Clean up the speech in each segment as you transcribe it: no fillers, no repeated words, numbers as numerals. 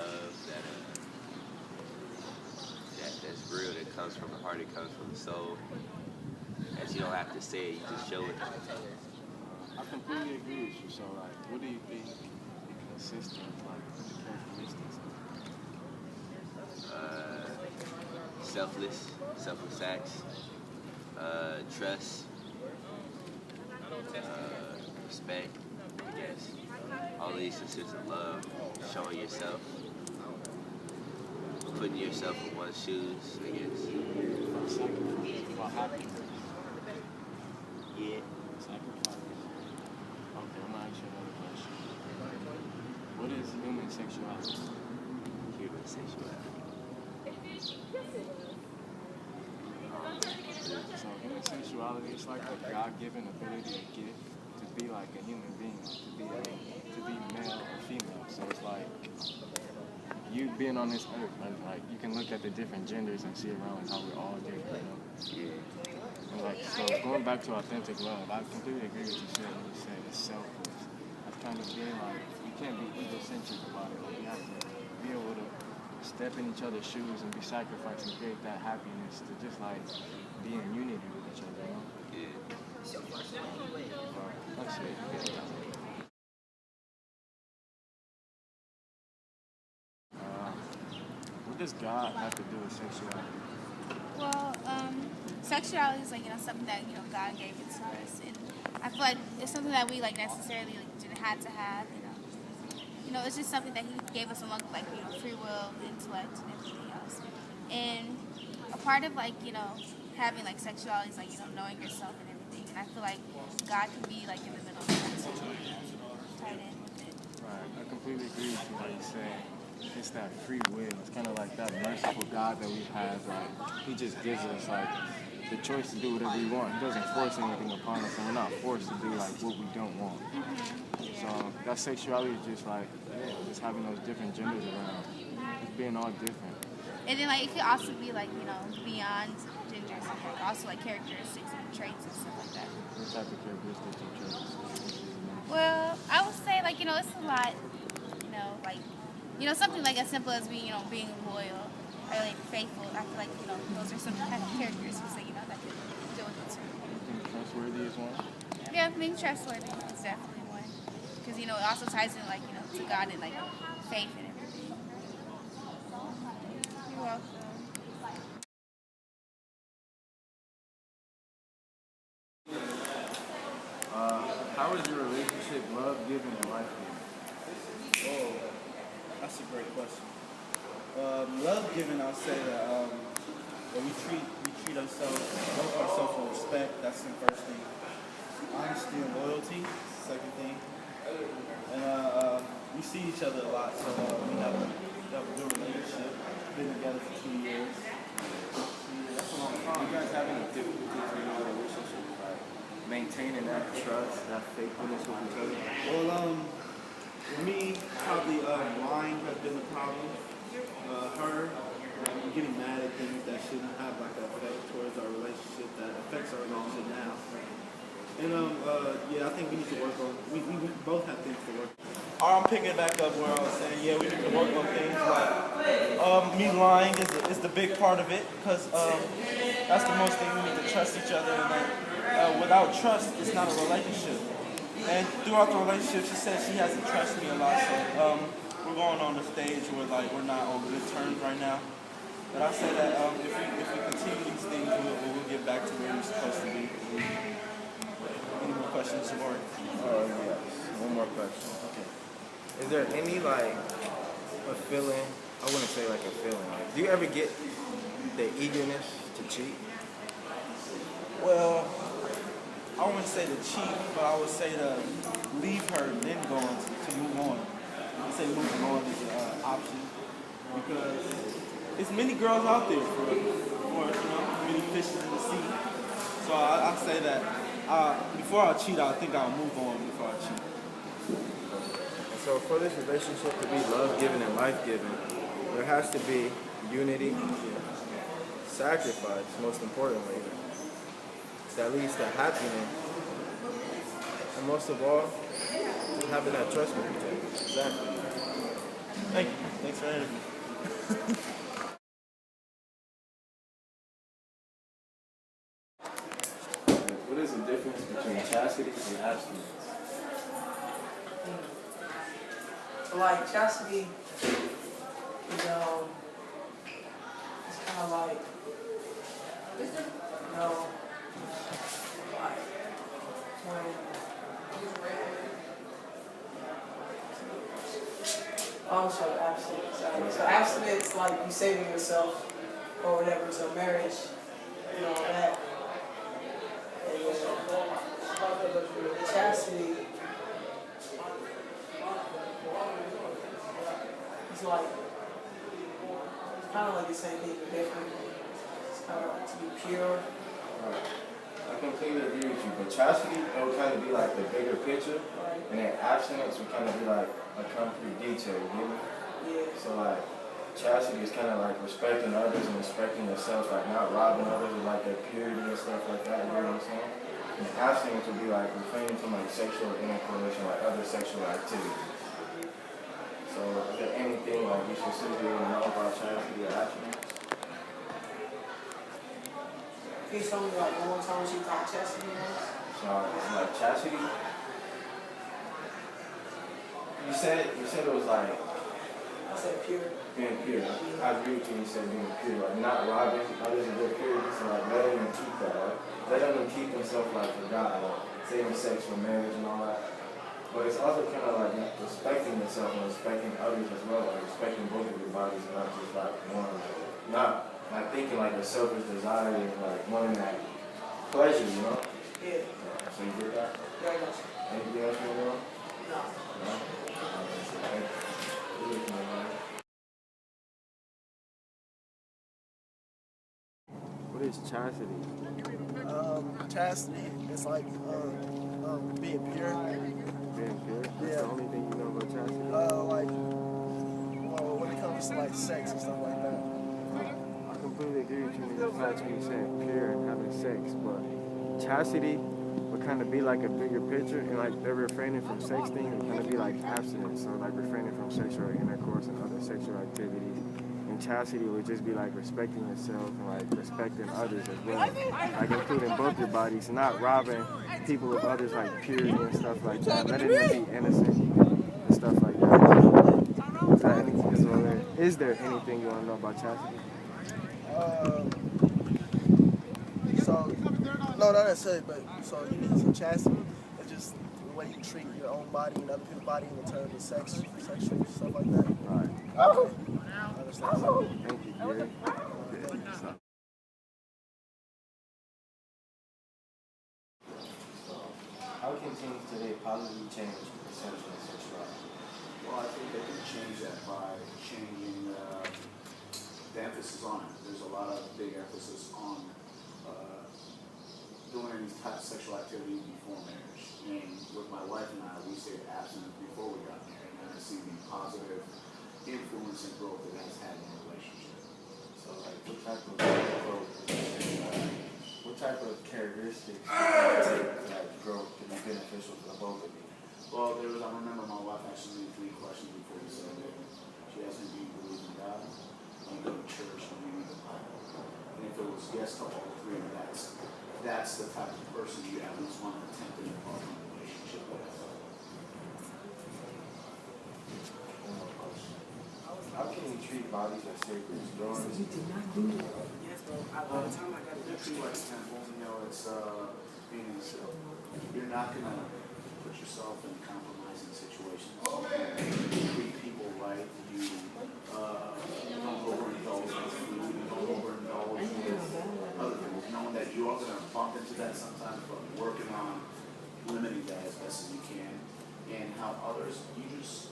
love that's real, that comes from the heart, it comes from the soul. That you don't have to say it, you just show it. I completely agree with you. So, like, what do you think it consists of? Like, what the characteristics Selfless acts, trust, respect, I guess. All these consists of love, showing yourself, putting yourself in one's shoes, I guess. of sacrifice? About happiness? Yeah. Sacrifice. Okay, I'm gonna ask you another question. What is human sexuality? Human sexuality. So human sexuality is like a God-given ability to give, to be like a human being, to be male or female. So it's like you being on this earth, like you can look at the different genders and see around like how we're all different, you know? Yeah. And like so going back to authentic love, I completely agree with you said when you said it's selfless. That's kind of being like you can't be egocentric about it. Like you have to be able to step in each other's shoes and be sacrificed and create that happiness to just like be in unity with each other, you know? Yeah. That's it. What does God have to do with sexuality? Well, sexuality is like something that God gave it to us, and I feel like it's something that we like necessarily didn't have to have. It's just something that He gave us along with free will, intellect, and everything else. And a part of having sexuality is knowing yourself and everything. And I feel like God can be in the middle of that situation, tied in with it. Right, I completely agree with you what you say. It's that free will. It's kind of like that merciful God that we have. Like He just gives us the choice to do whatever we want. He doesn't force anything upon us, and we're not forced to do what we don't want. Mm-hmm. Yeah. So that sexuality is just just having those different genders around, just being all different. And then it could also be beyond genders, and also characteristics and traits and stuff like that. What type of characteristics and traits? Well, I would say it's a lot, something as simple as being loyal or faithful. I feel those are some kind of characteristics that could deal with it too. You think trustworthy is one? Yeah, being trustworthy is definitely one. Because it also ties in to God and faith and everything. You're welcome. How is your relationship love-giving and life-giving? Oh, that's a great question. Love-giving, I'll say that we treat ourselves, both ourselves with respect. That's the first thing. Honesty and loyalty, second thing. And we see each other a lot, so we have a good relationship. Been together for 2 years. That's a long time. You guys having difficulties in your relationship, like maintaining that trust, that faithfulness with each other? Well, for me, probably lying has been the problem. Her getting mad at things that shouldn't have an effect towards our relationship that affects our relationship now. And yeah, I think we need to work on. We both have things to work on. I'm picking it back up where I was saying, yeah, we need to work on things like me lying is the big part of it because that's the most thing we need to trust each other. And without trust, it's not a relationship. And throughout the relationship, she said she hasn't trusted me a lot. So we're going on the stage where we're not on good terms right now. But I say that if we continue these things, we'll get back to where we're supposed to be. Any more questions, Jabari? Yes. One more question. Okay. Is there any a feeling? I wouldn't say a feeling. Do you ever get the eagerness to cheat? Well, I wouldn't say to cheat, but I would say to leave her and then go on to move on. I say moving on is an option because there's many girls out there for many fishes in the sea. So I say that before I cheat, I think I'll move on before I cheat. And so for this relationship to be love-giving and life-giving, there has to be unity, sacrifice, most importantly, that leads to happiness, and most of all, having that trust with each other. Exactly. Thank you. Thanks for having me. What is the difference between chastity and abstinence? Like chastity, you know, it's kind of like, you know, like when also abstinence. So abstinence, like you saving yourself or whatever, so marriage, you know, that. And then chastity, it's like, it's kind of like the same thing, but different. It's kind of like to be pure. Right. I completely agree with you, but chastity, it would kind of be like the bigger picture, and then abstinence would kind of be like a concrete detail, you get me? Yeah. So like, chastity is kind of like respecting others and respecting yourself, like not robbing others of like their purity and stuff like that, you know what I'm saying? And abstinence would be like refraining from like sexual intercourse and like other sexual activities. So is there anything like you specifically want to know about chastity or abstinence? Can you tell me like one more time what you thought chastity was? So like chastity, you said it was like I said pure. being pure. I agree with you when you said being pure, like not robbing others of their purity, so like letting them keep that, like letting them keep themselves like for God, like saving sex for marriage and all that. But it's also kind of like respecting yourself and respecting others as well, like respecting both of your bodies and not just like one, not like thinking like a selfish desire is like wanting that pleasure, you know? Yeah. So you get that? Very much. Anything else you want to know? No. No? Okay. What is chastity? Chastity is like being pure. Being pure? That's Yeah. the only thing you know about chastity? Like, well, when it comes to like sex and stuff like that. I completely agree with you when you fact when you saying pure and having sex, but chastity would kind of be like a bigger picture, and like they're refraining from sexting and kind of be like abstinence, so like refraining from sexual intercourse and other sexual activities. And chastity would just be like respecting yourself and like respecting others as well, like including both your bodies, not robbing people of others like purity and stuff like that, letting them be innocent and stuff like that. Is there anything you want to know about chastity? So, no, not necessarily, but so you need some chastity. It's just the way you treat your own body and other people's body in terms of sex, sexual stuff like that. Right. Okay. I understand. Thank you, Gary. How can teens today positively change the perception of sexuality? Well, I think they can change that by changing the emphasis on it. There's a lot of big emphasis on doing any type of sexual activity before marriage. And with my wife and I, we stayed abstinent before we got married, and I see the positive influence and growth it has had in the relationship. So, like, what type of growth, what type of characteristics do you take for that growth to be beneficial for the both of you? Well, I remember my wife asked me 3 questions before we said it. She asked me, do you believe in God? Do you go to church? And do you read the Bible? And if it was yes to all 3, that's the type of person you at least want to attempt to involve in a relationship with. How can you treat bodies as sacred? You did not do that. Yes, bro. By the time I got Treat like example, it's meaning you're not gonna put yourself in compromising situations. You treat people right. You don't overindulge with food. You don't overindulge with other things. Knowing that you are gonna bump into that sometimes, but working on limiting that as best as you can. And how others, you just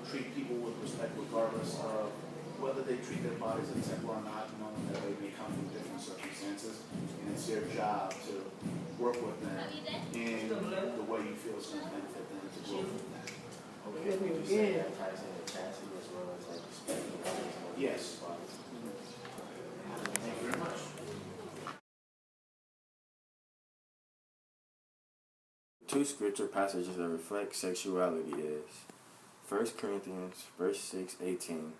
treat people with respect regardless of whether they treat their bodies as a temple or not, knowing that they may come from different circumstances, and it's their job to work with them in the way you feel is going to benefit them to grow from that. Okay, would you say that ties into chastity as well as like respecting others? Yes. Thank you very much. Two scripture passages that reflect sexuality is 1 Corinthians, verse 6:18,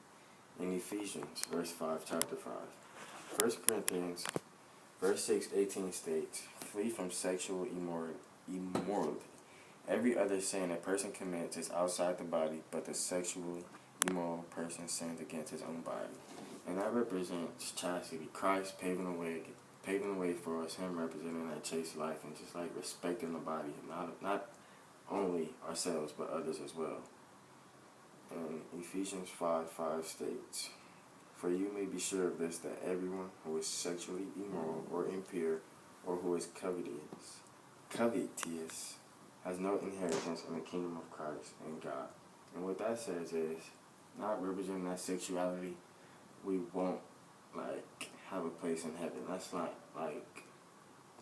and Ephesians, verse 5, chapter 5. 1 Corinthians, verse 6:18 states, "Flee from sexual immorality. Every other sin a person commits is outside the body, but the sexually immoral person sins against his own body." And that represents chastity, Christ paving the way for us, him representing that chaste life, and just like respecting the body, not only ourselves, but others as well. And Ephesians 5:5 states, "For you may be sure of this, that everyone who is sexually immoral or impure, or who is covetous has no inheritance in the kingdom of Christ and God." And what that says is, not representing that sexuality, we won't have a place in heaven. That's not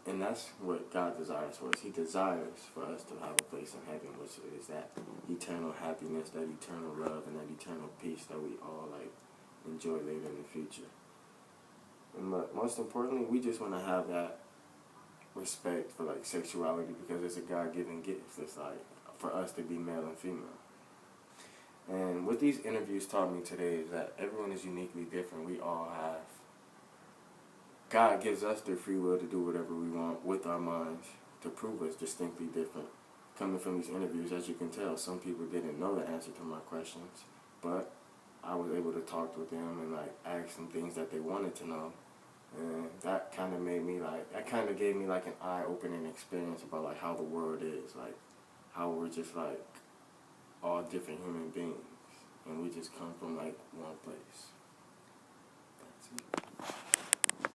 and that's what God desires for us. He desires for us to have a place in heaven, which is that eternal happiness, that eternal love, and that eternal peace that we all enjoy later in the future. But most importantly, we just want to have that respect for sexuality, because it's a God-given gift. It's for us to be male and female. And what these interviews taught me today is that everyone is uniquely different. We all have, God gives us the free will to do whatever we want with our minds to prove us distinctly different. Coming from these interviews, as you can tell, some people didn't know the answer to my questions, but I was able to talk with them and ask them things that they wanted to know. And that kind of gave me an eye-opening experience about how the world is, how we're just all different human beings, and we just come from one place.